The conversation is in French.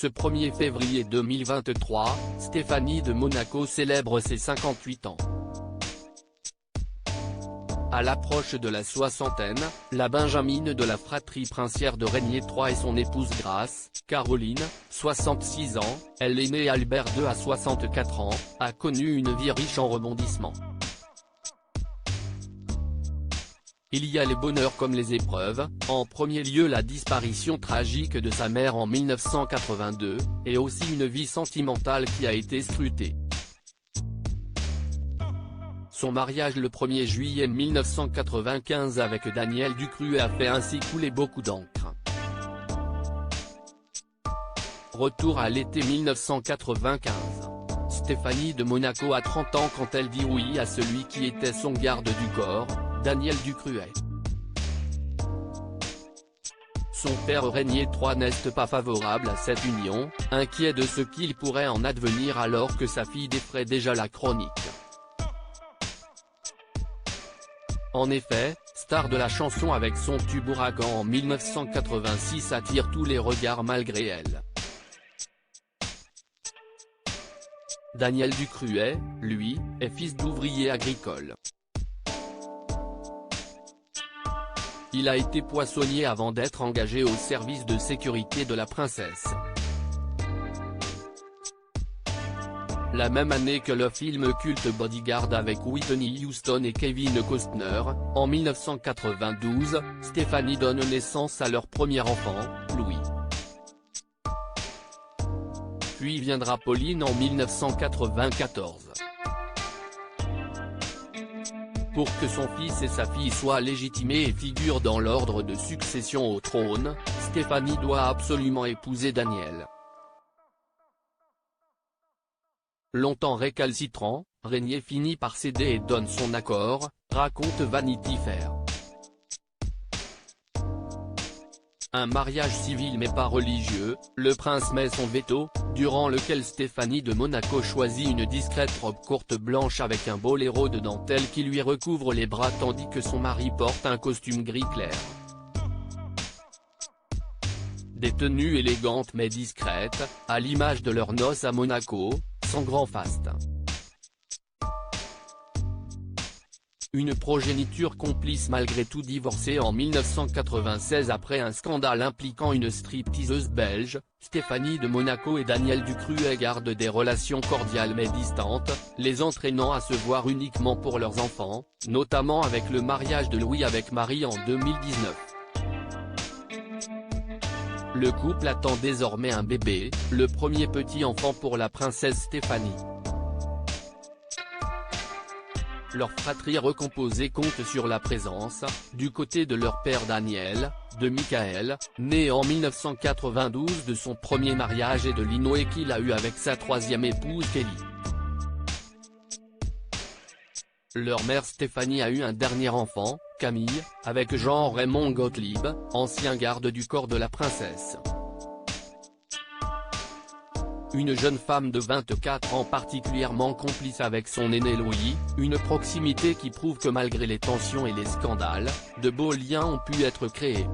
Ce 1er février 2023, Stéphanie de Monaco célèbre ses 58 ans. À l'approche de la soixantaine, la benjamine de la fratrie princière de Régnier III et son épouse Grace, Caroline, 66 ans, elle est née Albert II à 64 ans, a connu une vie riche en rebondissements. Il y a les bonheurs comme les épreuves, en premier lieu la disparition tragique de sa mère en 1982, et aussi une vie sentimentale qui a été scrutée. Son mariage le 1er juillet 1995 avec Daniel Ducruet a fait ainsi couler beaucoup d'encre. Retour à l'été 1995. Stéphanie de Monaco a 30 ans quand elle dit oui à celui qui était son garde du corps, Daniel Ducruet. Son père Régnier III n'est pas favorable à cette union, inquiet de ce qu'il pourrait en advenir alors que sa fille défraie déjà la chronique. En effet, star de la chanson avec son tube Ouragan en 1986 attire tous les regards malgré elle. Daniel Ducruet, lui, est fils d'ouvrier agricole. Il a été poissonnier avant d'être engagé au service de sécurité de la princesse. La même année que le film culte Bodyguard avec Whitney Houston et Kevin Costner, en 1992, Stéphanie donne naissance à leur premier enfant, Louis. Puis viendra Pauline en 1994. Pour que son fils et sa fille soient légitimés et figurent dans l'ordre de succession au trône, Stéphanie doit absolument épouser Daniel. Longtemps récalcitrant, Régnier finit par céder et donne son accord, raconte Vanity Fair. Un mariage civil mais pas religieux, le prince met son veto, durant lequel Stéphanie de Monaco choisit une discrète robe courte blanche avec un boléro de dentelle qui lui recouvre les bras tandis que son mari porte un costume gris clair. Des tenues élégantes mais discrètes, à l'image de leurs noces à Monaco, sans grand faste. Une progéniture complice malgré tout divorcée en 1996 après un scandale impliquant une stripteaseuse belge, Stéphanie de Monaco et Daniel Ducruet gardent des relations cordiales mais distantes, les entraînant à se voir uniquement pour leurs enfants, notamment avec le mariage de Louis avec Marie en 2019. Le couple attend désormais un bébé, le premier petit enfant pour la princesse Stéphanie. Leur fratrie recomposée compte sur la présence, du côté de leur père Daniel, de Michael, né en 1992 de son premier mariage et de Linoé qu'il a eu avec sa troisième épouse Kelly. Leur mère Stéphanie a eu un dernier enfant, Camille, avec Jean-Raymond Gottlieb, ancien garde du corps de la princesse. Une jeune femme de 24 ans particulièrement complice avec son aîné Louis, une proximité qui prouve que malgré les tensions et les scandales, de beaux liens ont pu être créés.